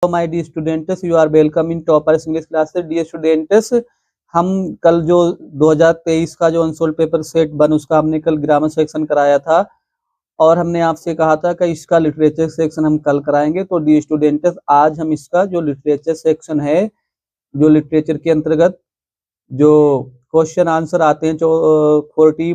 My dear students, you are welcome in Toppers English classes. Dear students, हम कल जो 2023 का जो अनसोल्ड पेपर सेट 1 उसका हमने कल ग्रामर सेक्शन कराया था और हमने आपसे कहा था कि इसका लिटरेचर सेक्शन हम कल कराएंगे। तो डी स्टूडेंट्स, आज हम इसका जो लिटरेचर सेक्शन है, जो लिटरेचर के अंतर्गत जो क्वेश्चन आंसर आते हैं जो 40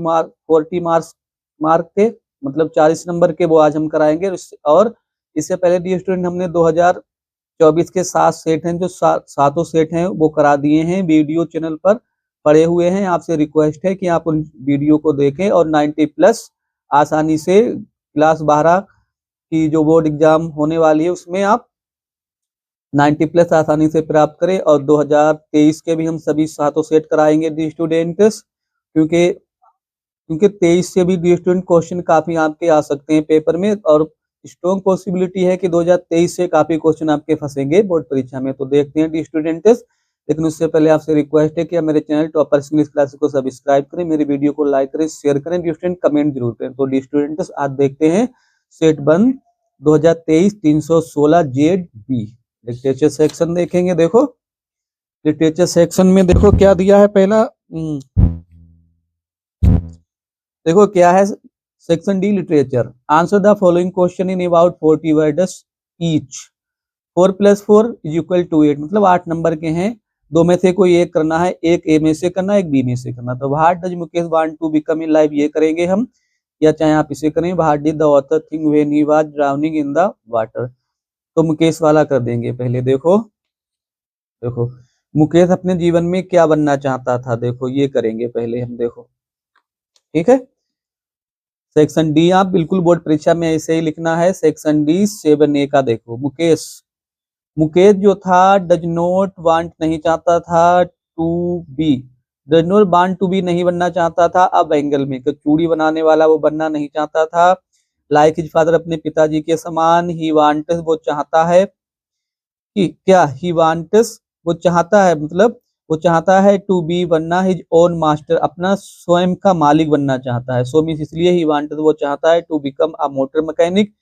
मार्क के, मतलब 40 नंबर के, वो आज हम कराएंगे। और इससे पहले डी स्टूडेंट हमने 2024 के 7 सेट हैं, जो सातों सेट हैं वो करा दिए हैं, वीडियो चैनल पर पड़े हुए हैं। आपसे रिक्वेस्ट है कि आप उन वीडियो को देखें और 90+ आसानी से क्लास 12 की जो बोर्ड एग्जाम होने वाली है उसमें आप 90+ आसानी से प्राप्त करें। और 2023 के भी हम सभी सातों सेट कराएंगे डी स्टूडेंट्स, क्योंकि 23 से भी डी स्टूडेंट क्वेश्चन काफी आपके आ सकते हैं पेपर में, और स्ट्रॉन्ग पॉसिबिलिटी है कि 2023 से काफी क्वेश्चन आपके फंसेंगे बोर्ड परीक्षा में। तो देखते हैं डी स्टूडेंट्स, लेकिन उससे पहले आपसे रिक्वेस्ट है कि आप मेरे चैनल टॉपर्स इंग्लिश क्लासेस को सब्सक्राइब करें, मेरी वीडियो को लाइक करें, शेयर करें, डी स्टूडेंट कमेंट जरूर करें। तो डी स्टूडेंट्स, आज देखते हैं सेट 1 2023 316 ZB लिटरेचर सेक्शन देखेंगे। देखो लिटरेचर सेक्शन में देखो क्या दिया है। पहला देखो क्या है, section D literature. Answer the following question in about 40 words each. 4 + 4 = 8, मतलब 8 नंबर के हैं, दो में से कोई एक करना है, एक ए में से करना, एक बी में से करना। तो what does Mukesh want to become in life, ये करेंगे हम, या चाहे आप इसे करें, what did the author think when he was drowning in the water. तो मुकेश वाला कर देंगे पहले। देखो मुकेश अपने जीवन में क्या बनना चाहता था, देखो ये करेंगे पहले हम। देखो ठीक है, सेक्शन डी आप बिल्कुल बोर्ड परीक्षा में ऐसे ही लिखना है। सेक्शन डी 7A का देखो, मुकेश जो था डज नॉट वांट नहीं चाहता था to be, does not want to be नहीं बनना चाहता था अब एंगल में, चूड़ी बनाने वाला वो बनना नहीं चाहता था। लाइक हिज फादर, अपने पिताजी के समान। ही वांट्स, वो चाहता है कि क्या, ही वांट्स वो चाहता है, मतलब वो चाहता है टू बी बनना, हिज ओन मास्टर, अपना स्वयं का मालिक बनना चाहता है। सो मीन्स इसलिए ही वांट्स वो चाहता है to become a motor mechanic,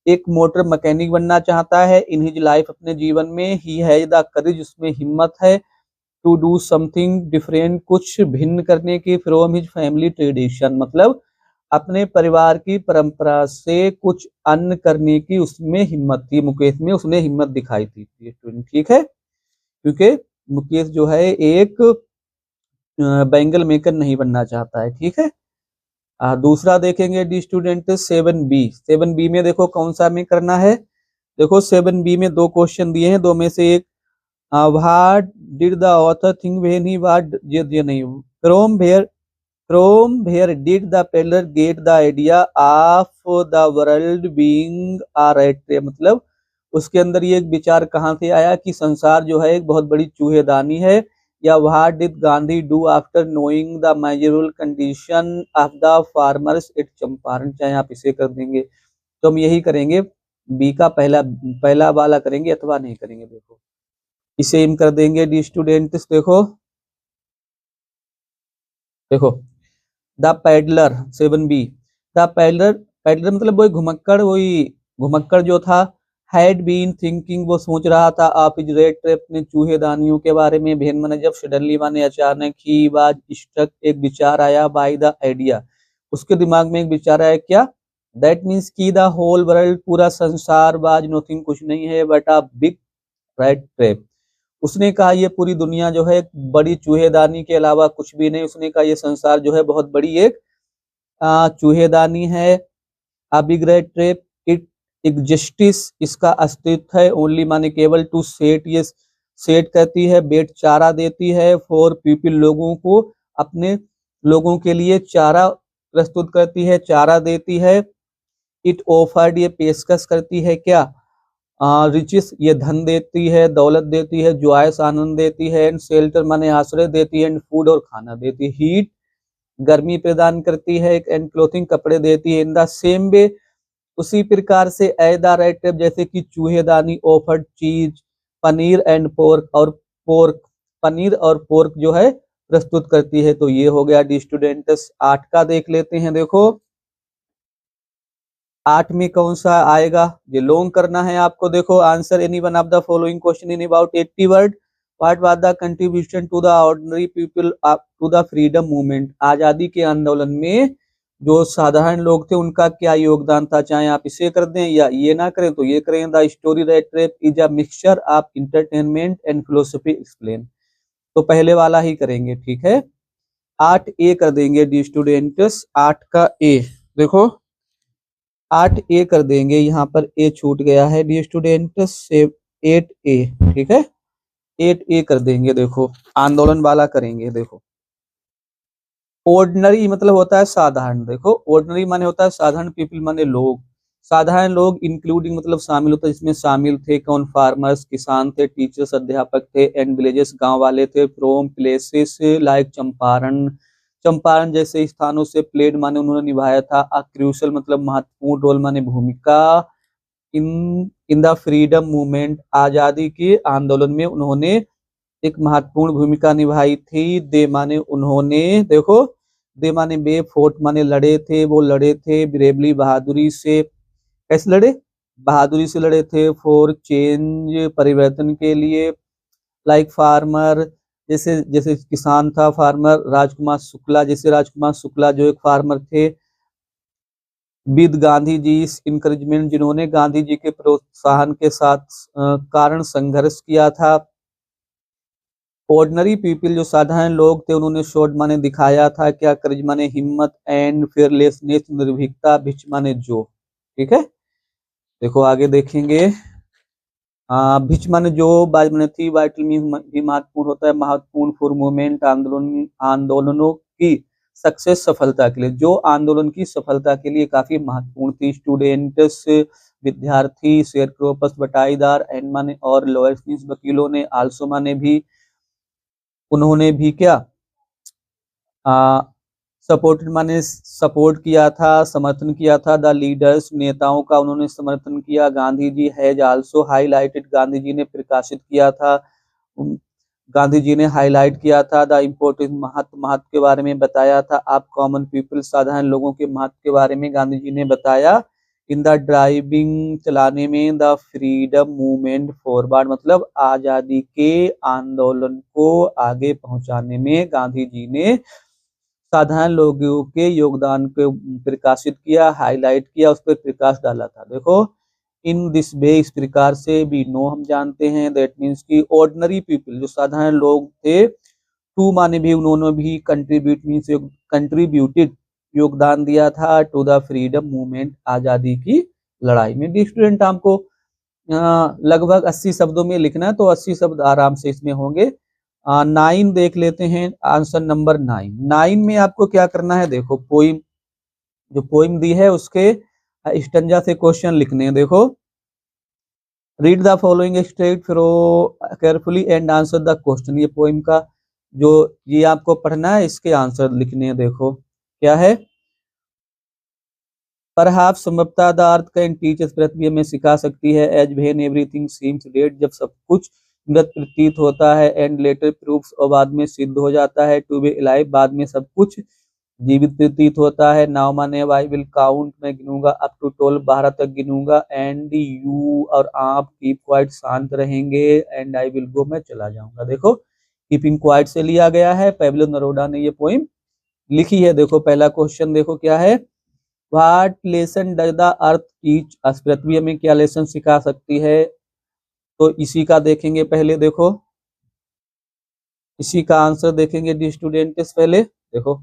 एक मोटर मैकेनिक बनना चाहता है। इन हिज लाइफ, अपने जीवन में। ही हैज द करेज, उसमें हिम्मत है। टू डू समथिंग डिफरेंट, कुछ भिन्न करने की। फ्रॉम हिज फैमिली ट्रेडिशन, मतलब अपने परिवार की परंपरा से कुछ अन्य करने की उसमें हिम्मत थी, मुकेश में उसने हिम्मत दिखाई थी। ठीक है, क्योंकि मुकेश जो है एक बैंगल मेकर नहीं बनना चाहता है। ठीक है, दूसरा देखेंगे डी स्टूडेंट 7B में देखो कौन सा में करना है। देखो 7B में 2 क्वेश्चन दिए हैं, दो में से एक what did the author think when he was, ये नहीं, from where did the peddler get the idea of the world being a rat trap, मतलब उसके अंदर ये एक विचार कहाँ से आया कि संसार जो है एक बहुत बड़ी चूहेदानी है। या what did Gandhi do after knowing the miserable condition of the farmers at Champaran, चाहे आप इसे कर देंगे। तो हम यही करेंगे, बी का पहला वाला करेंगे, अथवा नहीं करेंगे। देखो इसे हम कर देंगे डी स्टूडेंट्स। देखो the peddler 7B, the peddler मतलब वही घुमक्कड़ जो था। हैड बीन थिंकिंग, वो सोच रहा था। आप इज रेड ट्रैप, ने चूहेदानियों के बारे में। भेन माने जब, सडनली माने अचानक। ही वाज स्ट्रक, एक विचार आया। बाय द आइडिया, उसके दिमाग में एक विचार आया। क्या, दैट मीन्स की द होल वर्ल्ड, पूरा संसार। वाज नथिंग, कुछ नहीं है, but a big rat trap, उसने कहा ये पूरी दुनिया जो है एक बड़ी चूहेदानी के अलावा कुछ भी नहीं। उसने कहा ये संसार जो है बहुत बड़ी एक चूहेदानी है। A big rat trap, it exists, इसका अस्तित्व है। ओनली माने केवल। टू सेट, ये सेट कहती है। बेट, चारा देती है। फॉर पीपल, लोगों को, अपने लोगों के लिए चारा प्रस्तुत करती है, चारा देती है। इट ऑफर्ड, ये पेशकश करती है। क्या, रिचिस, ये धन देती है, दौलत देती है। जॉयस, आनंद देती है। एंड शेल्टर माने आश्रय देती है। एंड फूड, और खाना देती है। हीट, गर्मी प्रदान करती है। एंड क्लोथिंग, कपड़े देती है। इन द सेम वे, उसी प्रकार से। एदा रेड ट्रैप, जैसे कि चूहेदानी। ऑफर्ड चीज, पनीर एंड पोर्क, और पनीर और पोर्क जो है प्रस्तुत करती है। तो ये हो गया डी स्टूडेंट्स 8 का। देख लेते हैं। देखो 8 में कौन सा आएगा, ये लॉन्ग करना है आपको। देखो answer any one of the following question in about 80 word. What was the contribution to the ordinary people to the freedom movement. आजादी के आंदोलन में जो साधारण लोग थे उनका क्या योगदान था। चाहे आप इसे कर दें या ये ना करें तो ये करें। The story that trap is a mixture of entertainment and philosophy explain. तो पहले वाला ही करेंगे, ठीक है। 8 ए कर देंगे डी स्टूडेंट्स, 8 का ए। देखो 8 ए कर देंगे, यहाँ पर ए छूट गया है डी स्टूडेंट्स से 8 ए, ठीक है। 8 ए कर देंगे। देखो आंदोलन वाला करेंगे। देखो ऑर्डिनरी मतलब होता है साधारण। देखो ऑर्डिनरी माने होता है साधारण, पीपल माने लोग। साधारण लोग इंक्लूडिंग मतलब शामिल होता है, जिसमें शामिल थे कौन, फार्मर्स किसान थे, टीचर्स अध्यापक थे, एंड विलेजेस गांव वाले थे, from places like Champaran, Champaran जैसे स्थानों से, प्लेड माने उन्होंने निभाया था, अ क्रूशल मतलब महत्वपूर्ण, रोल माने भूमिका, इन इन द फ्रीडम मूवमेंट आजादी के आंदोलन में उन्होंने एक महत्वपूर्ण भूमिका निभाई थी। दे माने उन्होंने, देखो दे माने बे, फोर्ट माने लड़े थे, वो लड़े थे ब्रेवली बहादुरी से। कैसे लड़े, बहादुरी से लड़े थे। फॉर चेंज परिवर्तन के लिए, लाइक फार्मर जैसे जैसे किसान था फार्मर, राजकुमार शुक्ला जैसे राजकुमार शुक्ला जो एक फार्मर थे, विद गांधी जी इंकरेजमेंट जिन्होंने गांधी जी के प्रोत्साहन के साथ कारण संघर्ष किया था। ऑर्डिनरी पीपल जो साधारण लोग थे उन्होंने शोड माने दिखाया था क्या, करेज माने हिम्मत, एंड फियरलेसनेस निर्भीकता, भिच माने जो, ठीक है। देखो आगे देखेंगे। भिच माने जो, बाज माने थी, वाइटल मीन भी महत्वपूर्ण होता है, महत्वपूर्ण फॉर मूवमेंट आंदोलनों की सक्सेस सफलता के लिए, जो आंदोलन की सफलता के लिए काफी महत्वपूर्ण थी। स्टूडेंट्स विद्यार्थी, शेयर क्रोपस बटाईदार, एंड माने और, लॉयर्स मीन्स वकीलों ने, आल्सो माने भी, उन्होंने भी क्या, सपोर्टेड माने सपोर्ट किया था, समर्थन किया था। द लीडर्स नेताओं का उन्होंने समर्थन किया। Gandhi ji has also highlighted, Gandhi ji ने प्रकाशित किया था, गांधी जी ने हाईलाइट किया था। द इम्पोर्टेंस महत्व के बारे में बताया था। आप कॉमन पीपल साधारण लोगों के महत्व के बारे में गांधी जी ने बताया। इन द ड्राइविंग चलाने में, द फ्रीडम मूवमेंट फॉरवर्ड मतलब आजादी के आंदोलन को आगे पहुंचाने में गांधी जी ने साधारण लोगों के योगदान को प्रकाशित किया, हाईलाइट किया, उस पर प्रकाश डाला था। देखो इन दिस वे, इस प्रकार से, भी नो हम जानते हैं, दैट मीन्स की ऑर्डिनरी पीपल जो साधारण लोग थे, टू माने भी, उन्होंने भी, कंट्रीब्यूट मीन्स कंट्रीब्यूटेड योगदान दिया था, टू द फ्रीडम मूवमेंट आजादी की लड़ाई में। डी स्टूडेंट आपको लगभग 80 शब्दों में लिखना है, तो 80 शब्द आराम से इसमें होंगे। 9 देख लेते हैं, आंसर नंबर 9। 9 में आपको क्या करना है, देखो पोइम, जो पोइम दी है उसके स्टंजा से क्वेश्चन लिखने हैं। देखो read the following straight fro carefully and answer the question, ये पोइम का जो ये आपको पढ़ना है, इसके आंसर लिखने हैं। देखो क्या है, परहैप्स संभवतः the earth can teach us, पृथ्वी हमें सिखा सकती है, as when everything seems dead, जब सब कुछ मृत प्रतीत होता है, एंड लेटर प्रूफ्स, और बाद में सिद्ध हो जाता है, टू बी अलाइव, बाद में सब कुछ जीवित प्रतीत होता है। नाउ माने आई विल काउंट, मैं गिनूंगा, अप टू 12 12 तक गिनूंगा, एंड यू और आप कीप क्वाइट, शांत रहेंगे, एंड आई विल गो, मैं चला जाऊंगा। देखो कीपिंग क्वाइट से लिया गया है, पैब्लो नरोडा ने ये पोइम लिखी है। देखो पहला क्वेश्चन देखो क्या है, what lesson does the earth teach us, पृथ्वी हमें क्या लेसन सिखा सकती है, तो इसी का देखेंगे पहले। देखो इसी का आंसर देखेंगे डी स्टूडेंट्स। पहले देखो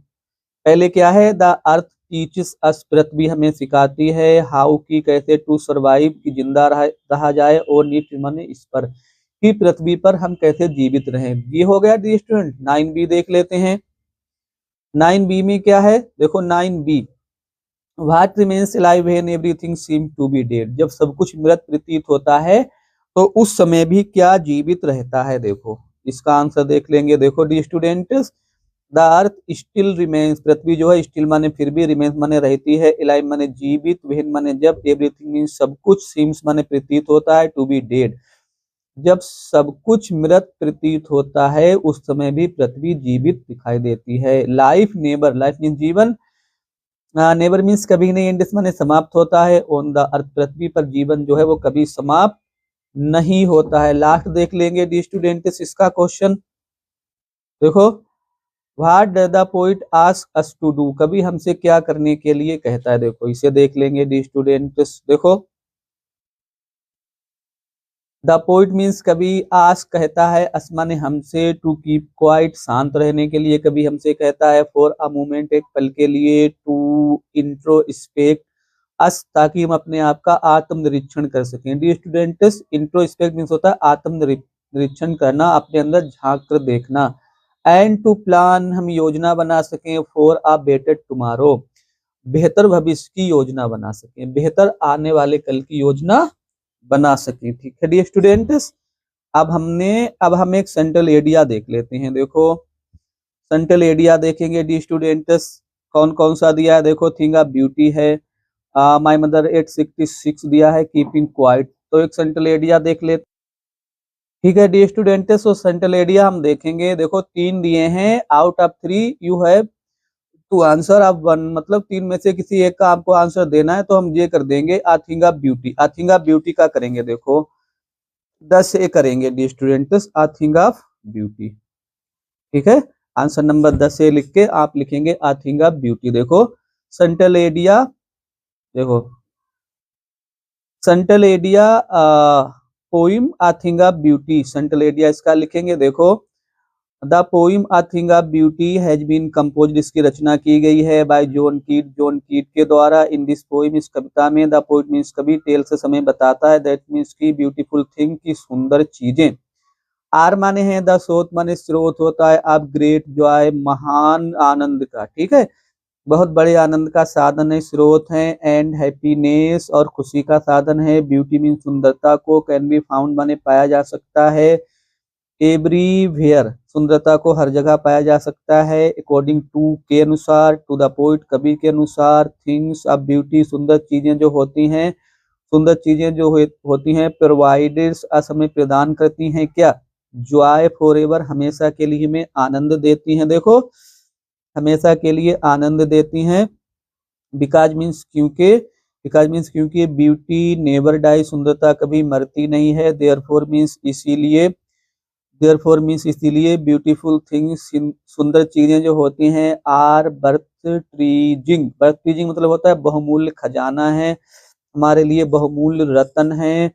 पहले क्या है, द अर्थ टीचस अस, पृथ्वी हमें सिखाती है, हाउ की कैसे, टू सर्वाइव की जिंदा रहा जाए, और नीट माने इस पर कि पृथ्वी पर हम कैसे जीवित रहें। ये हो गया डी स्टूडेंट। 9B देख लेते हैं। 9B में क्या है, देखो 9B, what remains alive when everything seem to be dead, जब सब कुछ मृत प्रतीत होता है तो उस समय भी क्या जीवित रहता है। देखो इसका आंसर देख लेंगे। देखो the students, the earth still remains, पृथ्वी जो है, स्टिल माने फिर भी, रिमेन्स माने रहती है, अलाइव माने जीवित, व्हेन माने जब, एवरीथिंग मीन सब कुछ, सीम्स माने प्रतीत होता है, टू बी डेड जब सब कुछ मृत प्रतीत होता है उस समय भी पृथ्वी जीवित दिखाई देती है। लाइफ नेबर, लाइफ मीन जीवन, नेवर मीन्स कभी नहीं, एंड माने समाप्त होता है। ऑन द अर्थ पृथ्वी पर जीवन जो है वो कभी समाप्त नहीं होता है। लास्ट देख लेंगे डी स्टूडेंट्स इसका क्वेश्चन। देखो, what does the poet ask us to do, कभी हमसे क्या करने के लिए कहता है। देखो इसे देख लेंगे डी स्टूडेंट्स। देखो, द पोइट मीन्स कभी आस्क कहता है, असमा ने हमसे, टू कीप क्वाइट शांत रहने के लिए कभी हमसे कहता है, फॉर अ मोमेंट एक पल के लिए, टू इंट्रोस्पेक्ट अस ताकि हम अपने आप का आत्मनिरीक्षण कर सकें। डी स्टूडेंट्स, इंट्रोस्पेक्ट मीन्स होता है आत्मनिरीक्षण करना, अपने अंदर झांक कर देखना। एंड टू प्लान, हम योजना बना सकें, फॉर अ बेटर टुमारो, बेहतर भविष्य की योजना बना सकें, बेहतर आने वाले कल की योजना बना सकें। ठीक है डी स्टूडेंट्स, अब हम एक सेंट्रल एरिया देख लेते हैं। देखो सेंट्रल एरिया देखेंगे डी स्टूडेंट्स, कौन कौन सा दिया है। देखो, थिंग ऑफ ब्यूटी है, माय मदर 866 दिया है, कीपिंग क्वाइट। तो एक सेंट्रल एरिया देख लेते। ठीक है डी स्टूडेंट्स, तो सेंट्रल एरिया हम देखेंगे। देखो 3 दिए हैं, out of 3 you have to answer of 1, मतलब 3 में से किसी एक का आपको आंसर देना है। तो हम ये कर देंगे, a thing of beauty. A thing of beauty का करेंगे। देखो 10 से करेंगे the students, a thing of beauty. ठीक है, आंसर नंबर 10 से लिख के आप लिखेंगे आ थिंग ऑफ ब्यूटी। देखो सेंट्रल एरिया, देखो central area poem a thing of beauty, central area इसका लिखेंगे। देखो the poem a thing of beauty has been composed, इसकी रचना की गई है बाय जॉन कीट, जॉन कीट के द्वारा। इन दिस पोइम, इस कविता में, द पोइट मीन्स कवि, टेल्स समय बताता है, दैट मीन्स की ब्यूटीफुल थिंग की सुंदर चीजें। आर माने हैं द सोत, माने स्रोत होता है, अब ग्रेट जॉय महान आनंद का। ठीक है, बहुत बड़े आनंद का साधन है, स्रोत है। एंड हैप्पीनेस, और खुशी का साधन है। ब्यूटी मीन सुंदरता को, कैन बी फाउंड माने पाया जा सकता है, एवरीवेयर सुंदरता को हर जगह पाया जा सकता है। अकॉर्डिंग टू के अनुसार, टू द पोइट कवि के अनुसार, थिंग्स ऑफ ब्यूटी सुंदर चीजें जो होती हैं, सुंदर चीजें जो होती हैं, प्रोवाइडर्स असमय प्रदान करती हैं क्या, जॉय फॉर एवर हमेशा के लिए हमें आनंद देती हैं। देखो हमेशा के लिए आनंद देती हैं। बिकॉज मीन्स क्योंकि, बिकॉज मीन्स क्योंकि, ब्यूटी नेवर डाई सुंदरता कभी मरती नहीं है। देयरफॉर मीन्स इसीलिए, देयरफॉर मीन्स इसीलिए, ब्यूटीफुल थिंग्स सुंदर चीजें जो होती हैं, आर बर्थ ट्रीजिंग, बर्थ ट्रीजिंग मतलब होता है बहुमूल्य खजाना है, हमारे लिए बहुमूल्य रत्न है।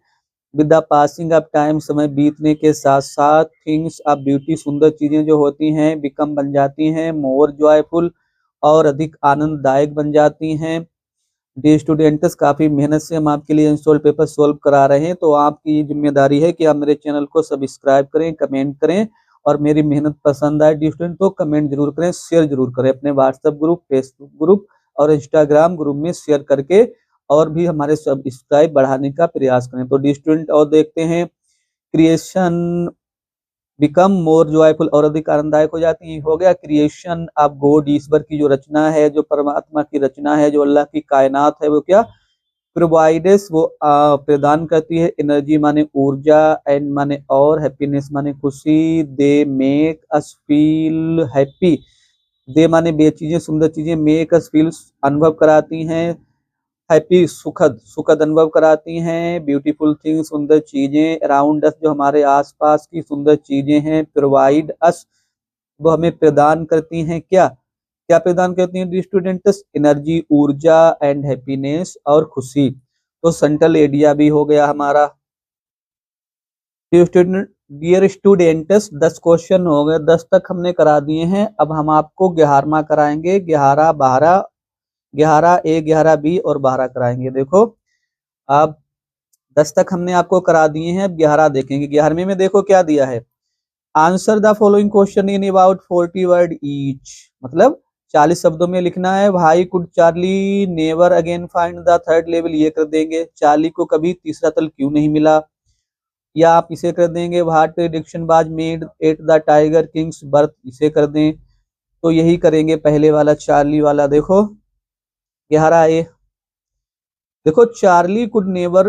With the passing of time, समय बीतने के साथ साथ, थिंग्स ऑफ ब्यूटी सुंदर चीजें जो होती हैं, बिकम बन जाती हैं, मोर जॉयफुल और अधिक आनंददायक बन जाती हैं। डी स्टूडेंट्स, काफी मेहनत से हम आपके लिए इंस्टॉल पेपर सोल्व करा रहे हैं, तो आपकी जिम्मेदारी है कि आप मेरे चैनल को सब्सक्राइब करें, कमेंट करें, और मेरी मेहनत पसंद आए डी स्टूडेंट तो कमेंट जरूर करें, शेयर जरूर करें अपने व्हाट्सएप ग्रुप, फेसबुक ग्रुप और इंस्टाग्राम ग्रुप में शेयर करके, और भी हमारे सब्सक्राइब बढ़ाने का प्रयास करें। तो डी स्टूडेंट और देखते हैं, क्रिएशन बिकम मोर जॉयफुल, और अधिक आनंददायक हो जाती है। हो गया क्रिएशन ऑफ गॉड, ईश्वर की जो रचना है, जो परमात्मा की रचना है, जो अल्लाह की कायनात है, वो क्या प्रोवाइडेस, वो प्रदान करती है। एनर्जी माने ऊर्जा, एंड माने और, हैप्पीनेस माने खुशी, they make us feel happy, they माने बे चीजें सुंदर चीजें, मेक अस फील अनुभव कराती हैं, हैप्पी सुखद सुखद अनुभव कराती हैं। ब्यूटीफुल थिंग सुंदर चीजें, अराउंड अस जो हमारे आसपास की सुंदर चीजें हैं, प्रोवाइड अस वो हमें प्रदान करती हैं क्या, क्या प्रदान करती हैं स्टूडेंट्स, एनर्जी ऊर्जा, एंड हैप्पीनेस और खुशी। तो सेंट्रल एरिया भी हो गया हमारा। डियर स्टूडेंट्स 10 क्वेश्चन हो गए, 10 तक हमने करा दिए हैं। अब हम आपको 11वां कराएंगे, 11 12 11A 11B और 12 कराएंगे। देखो अब 10 तक हमने आपको करा दिए हैं, अब 11 देखेंगे। 11वें में देखो क्या दिया है, answer the following question in about 40 word each, मतलब 40 शब्दों में लिखना है। भाई could Charlie never again find the third level, ये कर देंगे, चार्ली को कभी तीसरा तल क्यों नहीं मिला, या आप इसे कर देंगे, what prediction was made at the tiger Kings birth, इसे कर दें। तो यही करेंगे पहले वाला चार्ली वाला। देखो 11A, देखो Charlie could never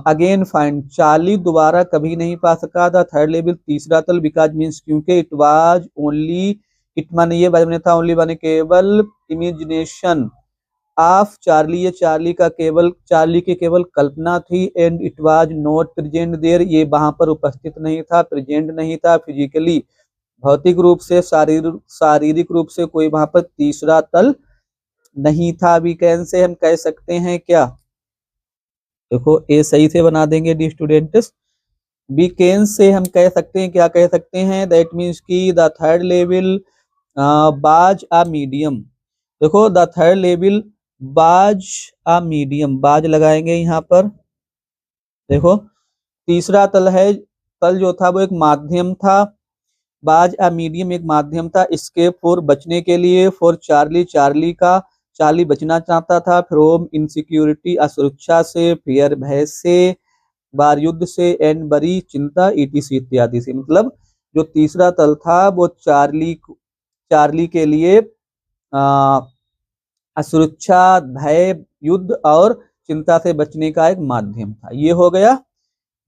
again find, Charlie दोबारा कभी नहीं पा सका था थर्ड लेवल तीसरा तल, बिकॉज मीन्स क्योंकि, इट वाज ओनली, इट माने ये बने था, ओनली माने केवल, इमेजिनेशन ऑफ चार्ली, ये चार्ली की केवल कल्पना थी। And it was not present there, ये वहां पर उपस्थित नहीं था, प्रेजेंट नहीं था फिजिकली, भौतिक रूप से, शारीरिक रूप से कोई वहां पर तीसरा तल नहीं था। वीकेंड से हम कह सकते हैं क्या, देखो ए सही से बना देंगे डी स्टूडेंट्स। वीकेंड से हम कह सकते हैं, क्या कह सकते हैं, दैट मीन्स की द थर्ड लेवल बाज अ मीडियम। देखो द थर्ड लेवल बाज अ मीडियम, बाज लगाएंगे यहाँ पर। देखो तीसरा तल है, तल जो था वो एक माध्यम था, बाज अ मीडियम एक माध्यम था। एस्केप फॉर बचने के लिए, फॉर चार्ली चार्ली बचना चाहता था, फ्रॉम इनसिक्योरिटी असुरक्षा से, फियर भय से, बार युद्ध से, एंड बरी चिंता ईटीसी इत्यादि से। मतलब जो तीसरा तल था वो चार्ली के लिए असुरक्षा, भय, युद्ध और चिंता से बचने का एक माध्यम था। ये हो गया।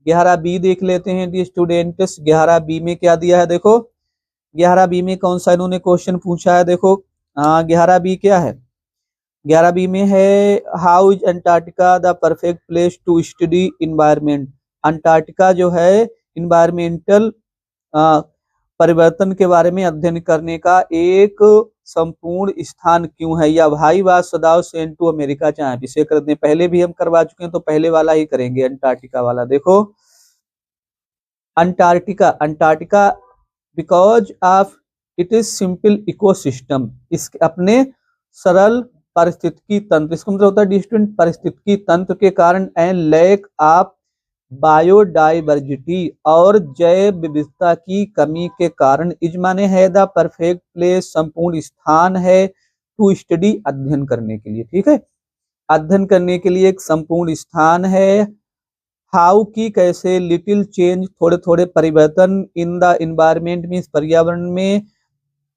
11B देख लेते हैं डी स्टूडेंट्स। 11B में क्या दिया है, देखो 11B में कौन सा इन्होंने क्वेश्चन पूछा है, देखो 11B क्या है, 11B में है how is Antarctica the perfect place to study environment. Antarctica जो है इन्वायरमेंटल परिवर्तन के बारे में अध्ययन करने का एक संपूर्ण स्थान क्यों है, या why was Sadao sent to America चाहे इसे कर दें। पहले भी हम करवा चुके हैं तो पहले वाला ही करेंगे, अंटार्कटिका वाला। देखो Antarctica because of it is simple ecosystem, इस अपने सरल पारिस्थितिकी तंत्र, इसका मतलब होता है डिस्टेंट पारिस्थितिकी तंत्र के कारण, एंड लैक ऑफ बायोडाइवर्सिटी और जैव विविधता की कमी के कारण, इज माने है द परफेक्ट प्लेस संपूर्ण स्थान है, टू स्टडी अध्ययन करने के लिए, ठीक है, अध्ययन करने के लिए एक संपूर्ण स्थान है। हाउ की कैसे, लिटिल चेंज थोड़े थोड़े परिवर्तन, इन द इन्वायरमेंट में पर्यावरण में,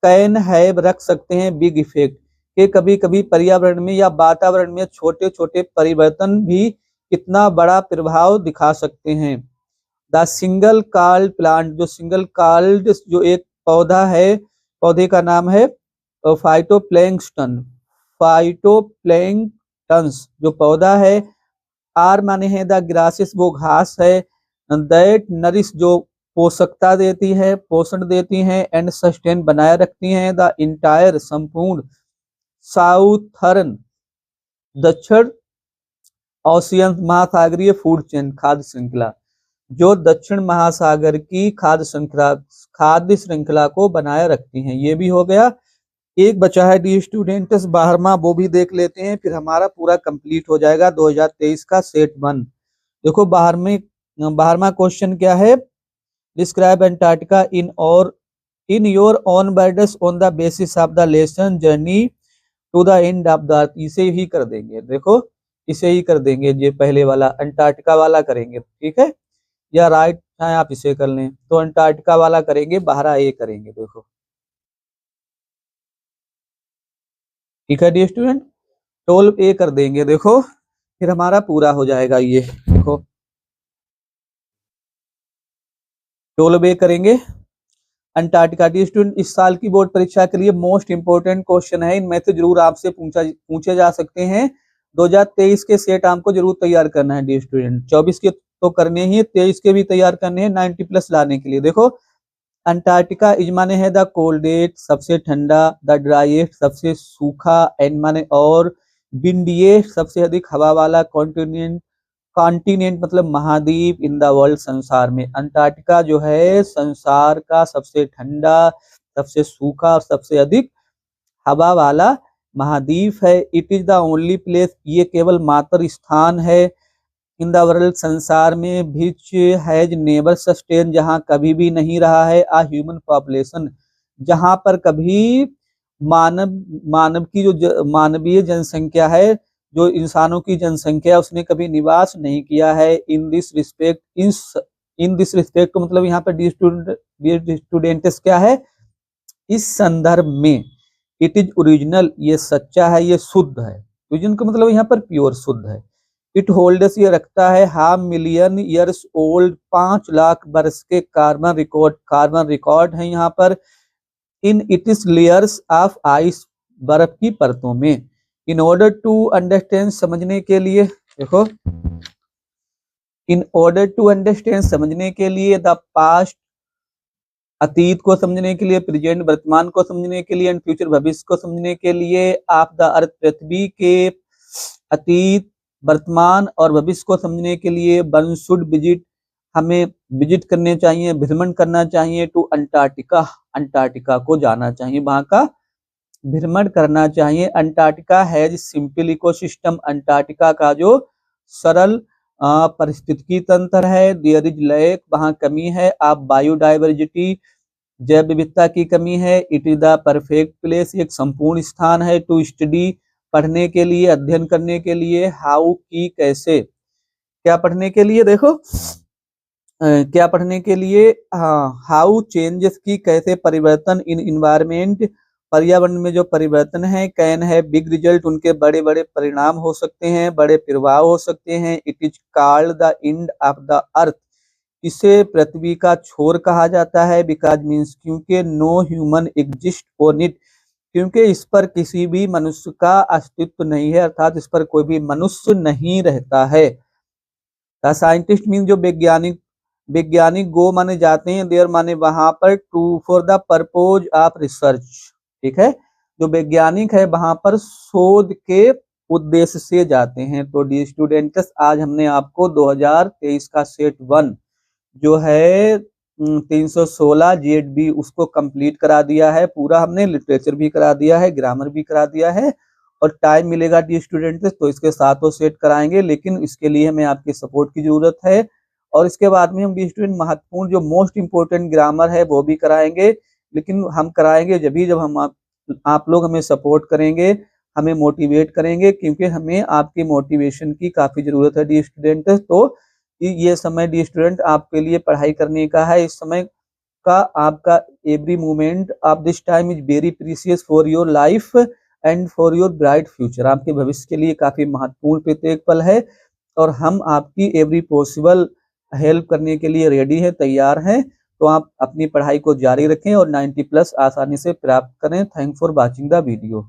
कैन हैव रख सकते हैं बिग इफेक्ट के कभी कभी पर्यावरण में या वातावरण में छोटे छोटे परिवर्तन भी कितना बड़ा प्रभाव दिखा सकते हैं। द सिंगल कार्ड प्लांट, जो सिंगल कार्ड जो एक पौधा है, पौधे का नाम है फाइटोप्लैंक्टन, फाइटोप्लैंक्टन्स जो पौधा है, आर माने है द ग्रासेस वो घास है, दैट नरिश जो पोषकता देती है, पोषण देती हैं, एंड सस्टेन बनाए रखती हैं द इंटायर संपूर्ण साउथर्न दक्षिण ओशियन महासागरीय फूड चेन खाद्य श्रृंखला, जो दक्षिण महासागर की खाद्य श्रृंखला को बनाए रखती हैं। ये भी हो गया। एक बचा है डी स्टूडेंट्स 12वां, वो भी देख लेते हैं, फिर हमारा पूरा कंप्लीट हो जाएगा 2023 का सेट 1। देखो 12वां क्वेश्चन क्या है, describe Antarctica in your own words on the basis of the lesson journey to the end of the earth. इसे ही कर देंगे, देखो इसे ही कर देंगे, ये पहले वाला अंटार्कटिका वाला करेंगे, ठीक है, या राइट चाहे आप इसे कर लें, तो अंटार्कटिका वाला करेंगे, 12A करेंगे। देखो ठीक है डी स्टूडेंट, 12A कर देंगे, देखो फिर हमारा पूरा हो जाएगा। ये देखो 12A करेंगे अंटार्कटिका। डी स्टूडेंट इस साल की बोर्ड परीक्षा के लिए मोस्ट इंपोर्टेंट क्वेश्चन है, इनमें से जरूर आपसे पूछे जा सकते हैं। 2023 के सेट आपको जरूर तैयार करना है डी स्टूडेंट, 24 के तो करने ही, 23 के भी तैयार करने हैं 90+ लाने के लिए। देखो अंटार्कटिका इज माने है द कोल्डेस्ट सबसे ठंडा, द ड्राइएस्ट सबसे सूखा, एंड माने और विंडिएस्ट सबसे अधिक हवा वाला कॉन्टिनेंट मतलब महाद्वीप इन द वर्ल्ड संसार में। अंटार्कटिका जो है संसार का सबसे ठंडा, सबसे सूखा और सबसे अधिक हवा वाला महाद्वीप है। It is the only place, ये केवल मात्र स्थान है, इन द वर्ल्ड संसार में, विच हैज नेवर सस्टेन जहां कभी भी नहीं रहा है, आ ह्यूमन पॉपुलेशन जहां पर कभी मानव की जो मानवीय जनसंख्या है, जो इंसानों की जनसंख्या उसने कभी निवास नहीं किया है। इन दिस रिस्पेक्ट मतलब यहाँ पर डी स्टूडेंट्स क्या है, इस संदर्भ में, इट इज ओरिजिनल ये सच्चा है, ये शुद्ध है, ओरिजिनल का मतलब यहाँ पर प्योर शुद्ध है। इट होल्ड्स ये रखता है 500 मिलियन ईयर्स ओल्ड 5 लाख वर्ष के कार्बन रिकॉर्ड है यहाँ पर, in it is layers of ice बर्फ की परतों में। इन ऑर्डर टू अंडरस्टैंड, समझने के लिए, देखो, इन ऑर्डर टू अंडरस्टैंड, समझने के लिए, द पास्ट, अतीत को समझने के लिए, प्रेजेंट, वर्तमान को समझने के लिए, एंड फ्यूचर, भविष्य को समझने के लिए, ऑफ द अर्थ, पृथ्वी के अतीत, वर्तमान और भविष्य को समझने के लिए, वन शुड विजिट, हमें विजिट करने चाहिए, भ्रमण करना चाहिए, टू अंटार्कटिका, अंटार्कटिका को जाना चाहिए, वहां का भ्रमण करना चाहिए। Antarctica has simple ecosystem, Antarctica का जो सरल पारिस्थितिकी तंत्र है, देयर इज लैक, वहां कमी है, आप बायोडाइवर्सिटी, जैव विविधता की कमी है, it is the perfect place, एक संपूर्ण स्थान है, टू स्टडी, पढ़ने के लिए, अध्ययन करने के लिए, हाउ की, कैसे, क्या पढ़ने के लिए, देखो क्या पढ़ने के लिए, हाउ चेंजेस की, कैसे परिवर्तन, इन इन्वायरमेंट, पर्यावरण में जो परिवर्तन है, कैन है बिग रिजल्ट, उनके बड़े बड़े परिणाम हो सकते हैं, बड़े प्रभाव हो सकते हैं, it is called the end of the earth, इसे पृथ्वी का छोर कहा जाता है, बिकॉज मीन्स, क्योंकि no human exist on it, क्योंकि इस पर किसी भी मनुष्य का अस्तित्व नहीं है, अर्थात इस पर कोई भी मनुष्य नहीं रहता है। द साइंटिस्ट मीन, जो वैज्ञानिक, वैज्ञानिक गो माने जाते हैं, देयर माने वहां पर, to for the purpose of research, ठीक है, जो वैज्ञानिक है वहां पर शोध के उद्देश्य से जाते हैं। तो डी स्टूडेंट्स, आज हमने आपको 2023 का सेट 1 जो है 316 GHB उसको कंप्लीट करा दिया है पूरा, हमने लिटरेचर भी करा दिया है, ग्रामर भी करा दिया है, और टाइम मिलेगा डी स्टूडेंट्स तो इसके साथ सेट कराएंगे, लेकिन इसके लिए हमें आपके सपोर्ट की जरूरत है। और इसके बाद में हम डी स्टूडेंट महत्वपूर्ण जो मोस्ट इंपोर्टेंट ग्रामर है वो भी कराएंगे, लेकिन हम कराएंगे जब हम आप लोग हमें सपोर्ट करेंगे, हमें मोटिवेट करेंगे, क्योंकि हमें आपकी मोटिवेशन की काफी जरूरत है डी स्टूडेंट। तो ये समय डी स्टूडेंट आपके लिए पढ़ाई करने का है, इस समय का आपका every moment of this time is very precious for your life and for your bright future, आपके भविष्य के लिए काफी महत्वपूर्ण प्रत्येक पल है, और हम आपकी एवरी पॉसिबल हेल्प करने के लिए रेडी है, तैयार हैं। तो आप अपनी पढ़ाई को जारी रखें और 90+ आसानी से प्राप्त करें। Thank for watching the video.